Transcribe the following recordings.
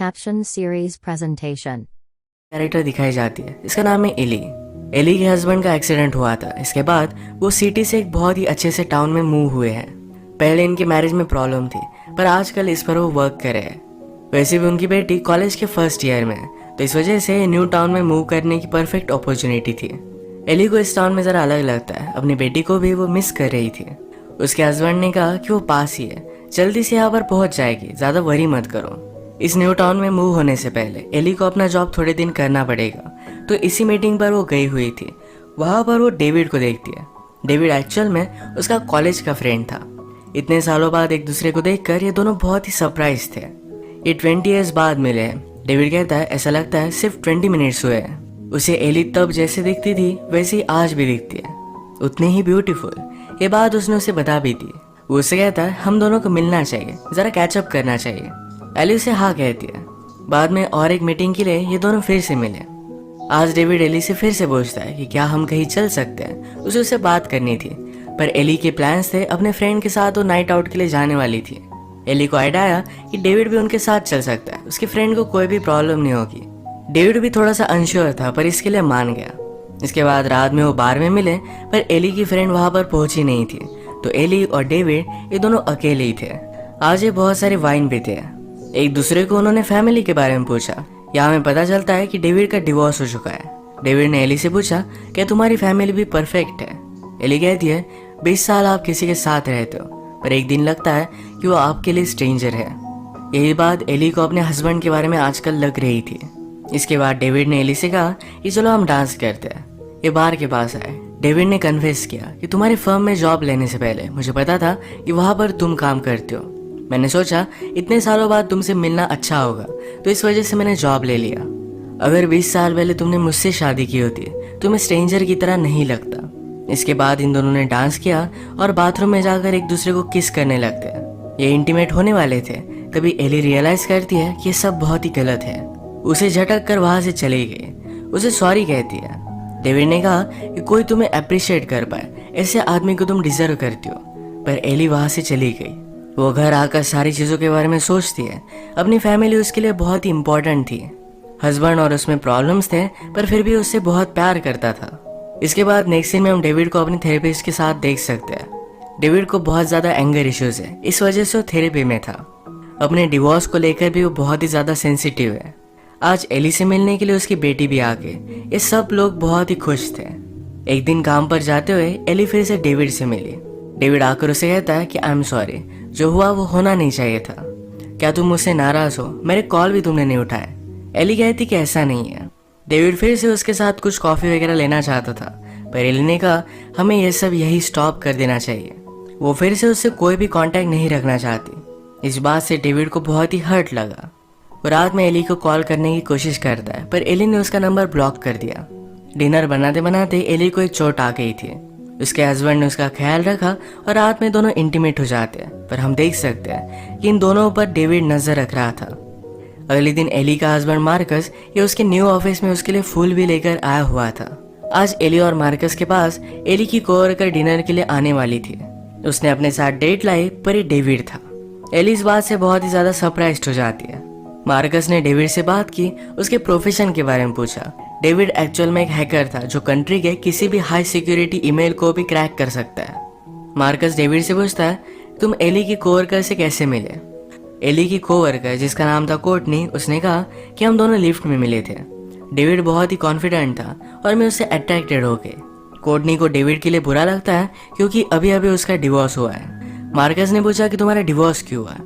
Caption Series Presentation. Character दिखाई जाती है। इसका नाम है एली। एली के हस्बैंड का एक्सीडेंट हुआ था। इसके बाद वो सिटी से एक बहुत ही अच्छे से टाउन में मूव हुए हैं। पहले इनकी मैरिज में प्रॉब्लम थी, पर आजकल इस पर वो वर्क कर रहे हैं। वैसे भी उनकी बेटी कॉलेज के फर्स्ट ईयर में है, तो इस वजह से न्यू टाउन में मूव करने की परफेक्ट अपॉर्चुनिटी थी। एली को इस टाउन में ज़रा अलग लगता है। अपनी बेटी को भी वो मिस कर रही थी। उसके हस्बैंड ने कहा कि वो पास ही है, जल्दी से यहाँ पर पहुँच जाएगी, ज़्यादा वरी मत करो। इस न्यू टाउन में मूव होने से पहले एली को अपना जॉब थोड़े दिन करना पड़ेगा, तो इसी मीटिंग पर वो गई हुई थी। वहाँ पर वो डेविड को देखती है। डेविड एक्चुअल में उसका कॉलेज का फ्रेंड था। इतने सालों बाद एक दूसरे को देखकर ये दोनों बहुत ही सरप्राइज थे। ये 20 ईयर्स बाद मिले हैं। डेविड कहता है ऐसा लगता है सिर्फ 20 मिनट्स हुए हैं। उसे एली तब जैसे दिखती थी वैसे ही आज भी दिखती है, उतनी ही ब्यूटीफुल। ये बात उसने उसे बता भी दी। वो उसे कहता है हम दोनों को मिलना चाहिए, ज़रा कैचअप करना चाहिए। एली उसे हाँ कहती है। बाद में और एक मीटिंग के लिए ये दोनों फिर से मिले। आज डेविड एली से फिर से पूछता है कि क्या हम कहीं चल सकते हैं। उसे उससे बात करनी थी, पर एली के प्लान्स थे अपने फ्रेंड के साथ वो नाइट आउट के लिए जाने वाली थी। एली को आइडिया आया कि डेविड भी उनके साथ चल सकता है, उसके फ्रेंड को कोई भी प्रॉब्लम नहीं होगी। डेविड भी थोड़ा सा अनश्योर था, पर इसके लिए मान गया। इसके बाद रात में वो बार में मिले, पर एली की फ्रेंड वहां पर पहुंची नहीं थी, तो एली और डेविड ये दोनों अकेले ही थे। आज ये बहुत सारे वाइन पीते हैं। एक दूसरे को उन्होंने फैमिली के बारे में पूछा। यहाँ में पता चलता है कि डेविड का डिवोर्स हो चुका है। डेविड ने एली से पूछा क्या तुम्हारी फैमिली भी परफेक्ट है। एली कहती है 20 साल आप किसी के साथ रहते हो, पर एक दिन लगता है कि वो आपके लिए स्ट्रेंजर है। यही बात एली को अपने हस्बैंड के बारे में आजकल लग रही थी। इसके बाद डेविड ने एली से कहा कि चलो हम डांस करते हैं। ये बार के पास आए। डेविड ने कन्फेस किया कि तुम्हारी फर्म में जॉब लेने से पहले मुझे पता था कि वहाँ पर तुम काम करते हो। मैंने सोचा इतने सालों बाद तुमसे मिलना अच्छा होगा, तो इस वजह से मैंने जॉब ले लिया। अगर 20 साल पहले तुमने मुझसे शादी की होती तो मैं स्ट्रेंजर की तरह नहीं लगता। इसके बाद इन दोनों ने डांस किया और बाथरूम में जाकर एक दूसरे को किस करने लगते। ये इंटीमेट होने वाले थे, तभी एली रियलाइज करती है कि ये सब बहुत ही गलत है। उसे झटक कर वहां से चली गई। उसे सॉरी कहती है। डेविड ने कहा कि कोई तुम्हें अप्रिशिएट कर पाए, ऐसे आदमी को तुम डिजर्व करती हो, पर एली वहां से चली गई। वो घर आकर सारी चीज़ों के बारे में सोचती है। अपनी फैमिली उसके लिए बहुत ही इम्पोर्टेंट थी। हस्बैंड और उसमें प्रॉब्लम्स थे, पर फिर भी उससे बहुत प्यार करता था। इसके बाद नेक्स्ट सीन में हम डेविड को अपने थेरेपिस्ट के साथ देख सकते हैं। डेविड को बहुत ज़्यादा एंगर इश्यूज है, इस वजह से वो थेरेपी में था। अपने डिवोर्स को लेकर भी वो बहुत ही ज़्यादा सेंसिटिव है। आज एली से मिलने के लिए उसकी बेटी भी आ गई। ये सब लोग बहुत ही खुश थे। एक दिन काम पर जाते हुए एली फिर से डेविड से मिली। डेविड आकर उसे कहता है कि आई एम सॉरी, जो हुआ वो होना नहीं चाहिए था। क्या तुम मुझसे नाराज हो? मेरे कॉल भी तुमने नहीं उठाए। एली कहती कि ऐसा नहीं है। डेविड फिर से उसके साथ कुछ कॉफी वगैरह लेना चाहता था, पर एली ने कहा हमें यह सब यही स्टॉप कर देना चाहिए। वो फिर से उससे कोई भी कांटेक्ट नहीं रखना चाहती। इस बात से डेविड को बहुत ही हर्ट लगा। वो रात में एली को कॉल करने की कोशिश करता है, पर एली ने उसका नंबर ब्लॉक कर दिया। डिनर बनाते बनाते एली को एक चोट आ गई थी। उसके हस्बैंड ने उसका ख्याल रखा और रात में दोनों इंटीमेट हो जाते हैं, पर हम देख सकते हैं कि इन दोनों पर डेविड नजर रख रहा था। अगले दिन एली का हस्बैंड मार्कस ये उसके न्यू ऑफिस में उसके लिए फूल भी लेकर आया हुआ था। आज एली और मार्कस के पास एली की कोवर्कर डिनर के लिए आने वाली थी। उसने अपने साथ डेट लाई, पर ये डेविड था। एली इस बात से बहुत ही ज्यादा सरप्राइज्ड हो जाती है। मार्कस ने डेविड से बात की, उसके प्रोफेशन के बारे में पूछा। डेविड एक्चुअल में एक हैकर था जो कंट्री के किसी भी हाई सिक्योरिटी ईमेल को भी क्रैक कर सकता है। मार्कस डेविड से पूछता है तुम एली की कोवर्कर से कैसे मिले? एली की कोवर्कर जिसका नाम था कोर्टनी, उसने कहा कि हम दोनों लिफ्ट में मिले थे। डेविड बहुत ही कॉन्फिडेंट था और मैं उससे अट्रैक्टेड हो गई। कोर्टनी को डेविड के लिए बुरा लगता है क्योंकि अभी अभी उसका डिवोर्स हुआ है। मार्कस ने पूछा कि तुम्हारा डिवोर्स क्यों हुआ?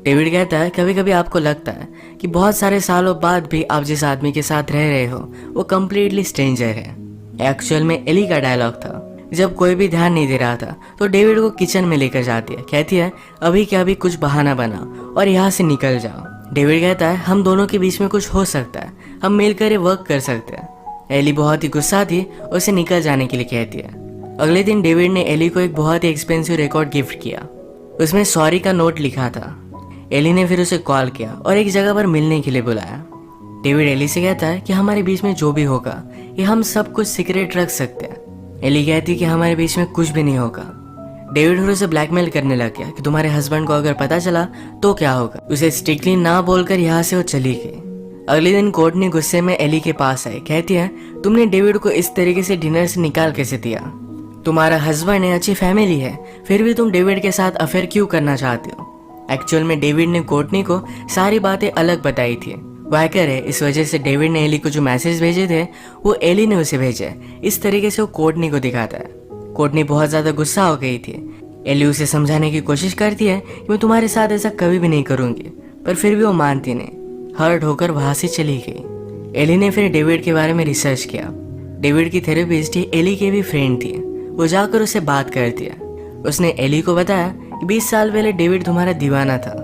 डेविड कहता है कभी कभी आपको लगता है कि बहुत सारे सालों बाद भी आप जिस आदमी के साथ रह रहे हो वो कम्प्लीटली स्ट्रेंजर है। एक्चुअल में एली का डायलॉग था। जब कोई भी ध्यान नहीं दे रहा था तो डेविड को किचन में लेकर जाती है। कहती है अभी क्या अभी कुछ बहाना बना और यहाँ से निकल जाओ। डेविड कहता है हम दोनों के बीच में कुछ हो सकता है, हम मिलकर ये वर्क कर सकते हैं। एली बहुत ही गुस्सा थी, उसे निकल जाने के लिए कहती है। अगले दिन डेविड ने एली को एक बहुत ही एक्सपेंसिव रिकॉर्ड गिफ्ट किया। उसमें सॉरी का नोट लिखा था। एली ने फिर उसे कॉल किया और एक जगह पर मिलने के लिए बुलाया। डेविड एली से कहता है कि हमारे बीच में जो भी होगा ये हम सब कुछ सीक्रेट रख सकते हैं। एली कहती कि हमारे बीच में कुछ भी नहीं होगा। डेविड फिर उसे ब्लैकमेल करने लग गया कि तुम्हारे हस्बैंड को अगर पता चला तो क्या होगा। उसे स्ट्रिक्टली ना बोलकर यहाँ से वो चली गई। अगले दिन कोर्टनी गुस्से में एली के पास आई। कहती है, तुमने डेविड को इस तरीके से डिनर से निकाल कैसे दिया? तुम्हारा हस्बैंड है, अच्छी फैमिली है, फिर भी तुम डेविड के साथ अफेयर क्यों करना चाहते हो? एक्चुअल में डेविड ने कोर्टनी को सारी बातें अलग बताई थी। वो हैकर है, इस वजह से डेविड ने एली को जो मैसेज भेजे थे वो एली ने उसे भेजे। इस तरीके से वो कोर्टनी को दिखाता है। कोर्टनी बहुत ज्यादा गुस्सा हो गई थी। एली उसे समझाने की कोशिश करती है कि मैं तुम्हारे साथ ऐसा कभी भी नहीं करूंगी, पर फिर भी वो मानती नहीं। हर्ट होकर वहां से चली गई। एली ने फिर डेविड के बारे में रिसर्च किया। डेविड की थेरेपिस्ट ही एली की भी फ्रेंड थी। वो जाकर उससे बात करती है। उसने एली को बताया कि 20 साल पहले डेविड तुम्हारा दीवाना था,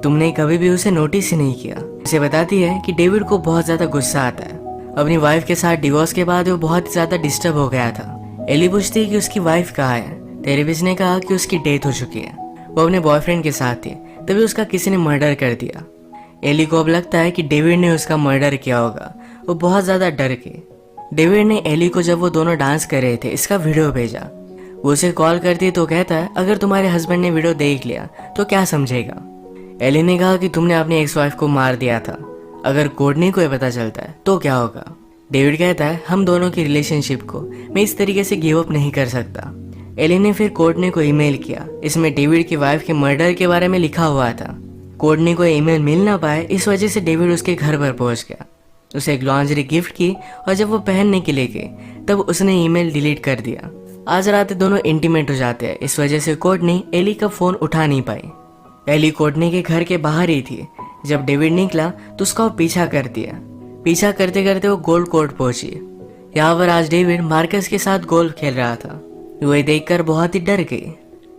तुमने कभी भी उसे नोटिस ही नहीं किया। उसे बताती है कि डेविड को बहुत ज्यादा गुस्सा आता है। अपनी वाइफ के साथ डिवोर्स के बाद वो बहुत ज्यादा डिस्टर्ब हो गया था। एली पूछती है कि उसकी वाइफ कहाँ है। थेरेपिस्ट ने कहा कि उसकी डेथ हो चुकी है, वो अपने बॉयफ्रेंड के साथ थी, तभी उसका किसी ने मर्डर कर दिया। एली को अब लगता है कि डेविड ने उसका मर्डर किया होगा। वो बहुत ज्यादा डर गई। डेविड ने एली को जब वो दोनों डांस कर रहे थे इसका वीडियो भेजा। वो उसे कॉल करती है तो कहता है, अगर तुम्हारे हस्बैंड ने वीडियो देख लिया तो क्या समझेगा? एली ने कहा कि तुमने अपनी एक्स वाइफ को मार दिया था, अगर कोर्टनी को ये पता चलता है तो क्या होगा? डेविड कहता है, हम दोनों की रिलेशनशिप को मैं इस तरीके से गिव अप नहीं कर सकता। एली ने फिर कोर्टनी को ईमेल किया। इसमें डेविड की वाइफ के मर्डर के बारे में लिखा हुआ था। कोर्टनी को ईमेल मिल ना पाए, इस वजह से डेविड उसके घर पर पहुंच गया। उसे एक लॉन्जरी गिफ्ट की और जब वो पहनने के लिए गई तब उसने ईमेल डिलीट कर दिया। आज रात दोनों इंटीमेट हो जाते हैं। इस वजह से कोर्टनी एली का फोन उठा नहीं पाई। एली कोर्टनी के घर के बाहर ही थी। जब डेविड निकला तो उसका वो पीछा कर दिया। पीछा करते करते वो गोल्ड कोर्ट पहुंची। यहाँ पर आज डेविड मार्कस के साथ गोल्फ खेल रहा था। वो देखकर बहुत ही डर गई।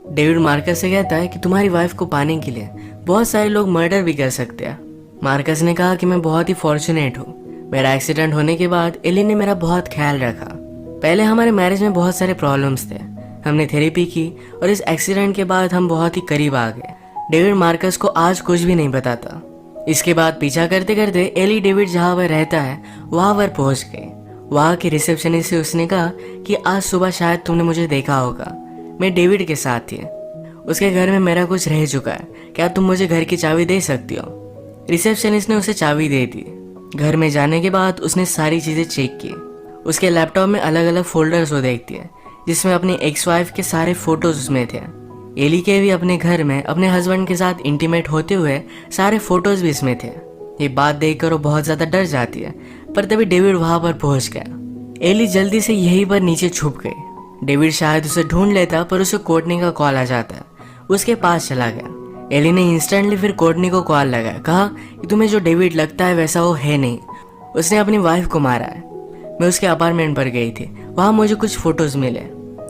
डेविड मार्कस से कहता है कि तुम्हारी वाइफ को पाने के लिए बहुत सारे लोग मर्डर भी कर सकते हैं। मार्कस ने कहा कि मैं बहुत ही फॉर्चुनेट हूँ। मेरा एक्सीडेंट होने के बाद एली ने मेरा बहुत ख्याल रखा। पहले हमारे मैरिज में बहुत सारे प्रॉब्लम्स थे, हमने थेरेपी की और इस एक्सीडेंट के बाद हम बहुत ही करीब आ गए। डेविड मार्कस को आज कुछ भी नहीं बताता। इसके बाद पीछा करते करते एली डेविड जहाँ पर रहता है वहाँ पर पहुँच गई। वहाँ की रिसेप्शनिस्ट से उसने कहा कि आज सुबह शायद तुमने मुझे देखा होगा, मैं डेविड के साथ थी। उसके घर में मेरा कुछ रह चुका है, क्या तुम मुझे घर की चाबी दे सकती हो? रिसेप्शनिस्ट ने उसे चाबी दे दी। घर में जाने के बाद उसने सारी चीज़ें चेक की। उसके लैपटॉप में अलग अलग फोल्डर्स वो देखती है जिसमें अपनी एक्स वाइफ के सारे फोटोज उसमें थे। एली के भी अपने घर में अपने हस्बैंड के साथ इंटीमेट होते हुए सारे फोटोज भी इसमें थे। ये बात देखकर वो बहुत ज्यादा डर जाती है, पर तभी डेविड वहां पर पहुंच गया। एली जल्दी से यहीं पर नीचे छुप गई। डेविड शायद उसे ढूंढ लेता पर उसे कोर्टनी का कॉल आ जाता, उसके पास चला गया। एली ने इंस्टेंटली फिर कोर्टनी को कॉल लगाया, कहा कि तुम्हें जो डेविड लगता है वैसा वो है नहीं, उसने अपनी वाइफ को मारा है। मैं उसके अपार्टमेंट पर गई थी, वहाँ मुझे कुछ फोटोज मिले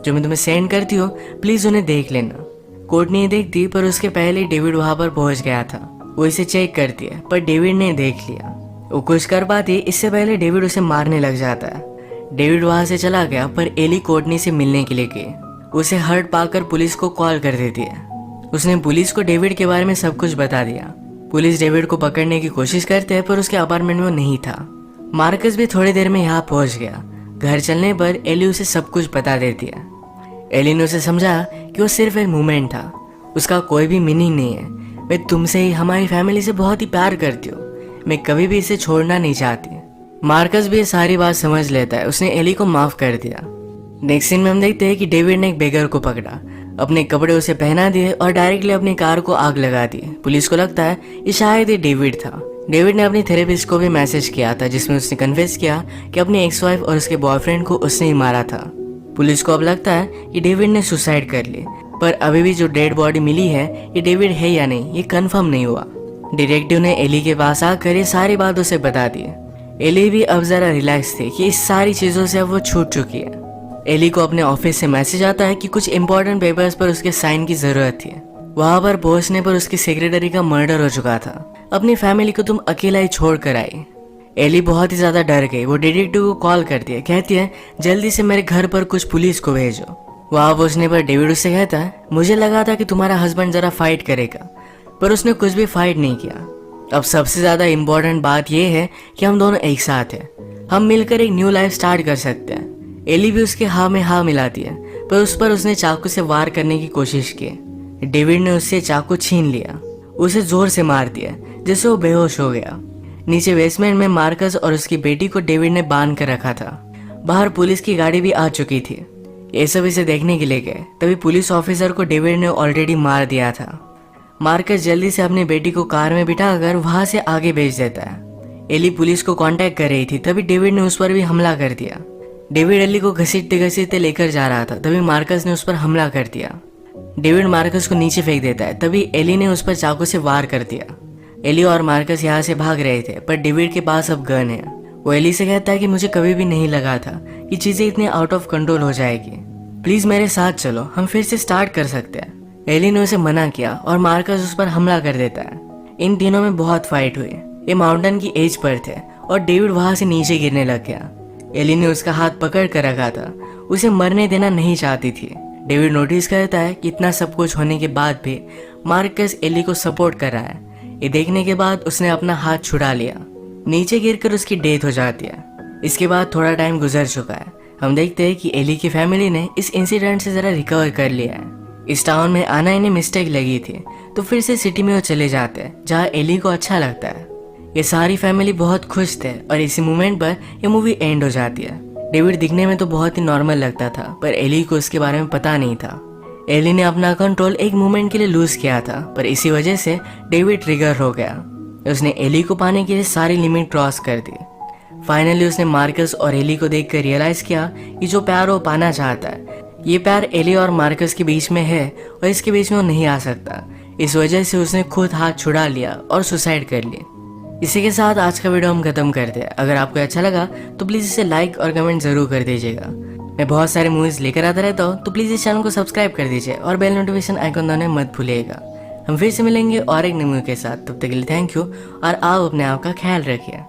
जो मैं तुम्हें सेंड करती हूँ, प्लीज उन्हें देख लेना। कोर्टनी देखती पर उसके पहले डेविड वहाँ पर पहुँच गया था। वो इसे चेक करती है पर डेविड ने देख लिया। वो कुछ कर पाती इससे पहले डेविड उसे मारने लग जाता है। डेविड वहाँ से चला गया पर एली कोर्टनी से मिलने के लिए गई। उसे हर्ट पाकर पुलिस को कॉल कर देती है। उसने पुलिस को डेविड के बारे में सब कुछ बता दिया। पुलिस डेविड को पकड़ने की कोशिश करते हैं पर उसके अपार्टमेंट में वो नहीं था। मार्कस भी थोड़ी देर में यहाँ पहुंच गया। घर चलने पर एली उसे सब कुछ बता देती है। एली ने उसे समझा कि वो सिर्फ एक मोमेंट था, उसका कोई भी मीनिंग नहीं है। मैं तुमसे ही, हमारी फैमिली से बहुत ही प्यार करती हूँ, मैं कभी भी इसे छोड़ना नहीं चाहती। मार्कस भी ये सारी बात समझ लेता है। उसने एली को माफ कर दिया। नेक्स्ट सीन में हम देखते हैं कि डेविड ने एक बेगर को पकड़ा, अपने कपड़े उसे पहना दिए और डायरेक्टली अपनी कार को आग लगा दी। पुलिस को लगता है ये शायद ये डेविड था। डेविड ने अपनी थेरेपिस्ट को भी मैसेज किया था जिसमें उसने कन्फेस किया कि अपनी एक्स वाइफ और उसके बॉयफ्रेंड को उसने ही मारा था। पुलिस को अब लगता है कि डेविड ने सुसाइड कर ली, पर अभी भी जो डेड बॉडी मिली है ये डेविड है या नहीं ये कंफर्म नहीं हुआ। डिटेक्टिव ने एली के पास आकर ये सारी बात उसे बता दी। एली भी अब जरा रिलैक्स थी कि इस सारी चीजों से अब वो छूट चुकी है। एली को अपने ऑफिस से मैसेज आता है कि कुछ इंपॉर्टेंट पेपर्स पर उसके साइन की जरूरत थी। वहां पर पहुंचने पर उसकी सेक्रेटरी का मर्डर हो चुका था। अपनी फैमिली को तुम अकेला ही छोड़ कर आई। एली बहुत ही ज्यादा डर गई। वो डिटेक्टिव को कॉल करती है, कहती है जल्दी से मेरे घर पर कुछ पुलिस को भेजो। वहां पहुंचने पर डेविड उससे कहता है मुझे लगा था कि तुम्हारा हस्बैंड जरा फाइट करेगा, पर उसने कुछ भी फाइट नहीं किया। अब सबसे ज्यादा इम्पोर्टेंट बात यह है कि हम दोनों एक साथ हैं, हम मिलकर एक न्यू लाइफ स्टार्ट कर सकते हैं। एली भी उसके हाँ में हाँ मिलाती है, पर उस पर उसने चाकू से वार करने की कोशिश की। डेविड ने उससे चाकू छीन लिया, उसे जोर से मार दिया जिससे वो बेहोश हो गया। नीचे बेसमेंट में मार्कस और उसकी बेटी को डेविड ने बांध कर रखा था। बाहर पुलिस की गाड़ी भी आ चुकी थी। ये सब इसे देखने के लिए गए, तभी पुलिस ऑफिसर को डेविड ने ऑलरेडी मार दिया था। मार्कस जल्दी से अपनी बेटी को कार में बिठाकर वहां से आगे भेज देता है। एली पुलिस को कांटेक्ट कर रही थी, तभी डेविड ने उस पर भी हमला कर दिया। डेविड एली को घसीटते घसीटते लेकर जा रहा था, तभी मार्कस ने उस पर हमला कर दिया। डेविड मार्कस को नीचे फेंक देता है, तभी एली ने उस पर चाकू से वार कर दिया। एली और मार्कस यहाँ से भाग रहे थे, पर डेविड के पास अब गन है। वो एली से कहता है कि मुझे कभी भी नहीं लगा था कि चीजें इतनी आउट ऑफ कंट्रोल हो जाएगी, प्लीज मेरे साथ चलो, हम फिर से स्टार्ट कर सकते हैं। एली ने उसे मना किया और मार्कस उस पर हमला कर देता है। इन तीनों में बहुत फाइट हुई। ये माउंटेन की एज पर थे और डेविड वहां से नीचे गिरने लग गया। एली ने उसका हाथ पकड़ कर रखा था, उसे मरने देना नहीं चाहती थी। डेविड नोटिस करता है कि इतना सब कुछ होने के बाद भी मार्कस एली को सपोर्ट कर रहा है। ये देखने के बाद उसने अपना हाथ छुड़ा लिया। नीचे गिरकर उसकी डेथ हो जाती है। इसके बाद थोड़ा टाइम गुजर चुका है। हम देखते हैं कि एली की फैमिली ने इस इंसिडेंट से जरा रिकवर कर लिया है। इस टाउन में आना इन्हें मिस्टेक लगी थी, तो फिर से सिटी में वो चले जाते हैं जहाँ एली को अच्छा लगता है। ये सारी फैमिली बहुत खुश थे और इसी मोमेंट पर ये मूवी एंड हो जाती है। डेविड दिखने में तो बहुत ही नॉर्मल लगता था, पर एली को उसके बारे में पता नहीं था। एली ने अपना कंट्रोल एक मोमेंट के लिए लूज किया था, पर इसी वजह से डेविड ट्रिगर हो गया। उसने एली को पाने के लिए सारी लिमिट क्रॉस कर दी। फाइनली उसने मार्कस और एली को देखकर रियलाइज किया कि जो प्यार वो पाना चाहता है, ये प्यार एली और मार्कस के बीच में है और इसके बीच में वो नहीं आ सकता। इस वजह से उसने खुद हाथ छुड़ा लिया और सुसाइड कर ली। इसी के साथ आज का वीडियो हम खत्म करते हैं। अगर आपको अच्छा लगा तो प्लीज़ इसे लाइक और कमेंट जरूर कर दीजिएगा। मैं बहुत सारे मूवीज लेकर आता रहता हूँ, तो प्लीज़ इस चैनल को सब्सक्राइब कर दीजिए और बेल नोटिफिकेशन आइकन दबाना मत भूलिएगा। हम फिर से मिलेंगे और एक नई मूवी के साथ। तब तक के लिए थैंक यू और आप अपने आप का ख्याल रखिए।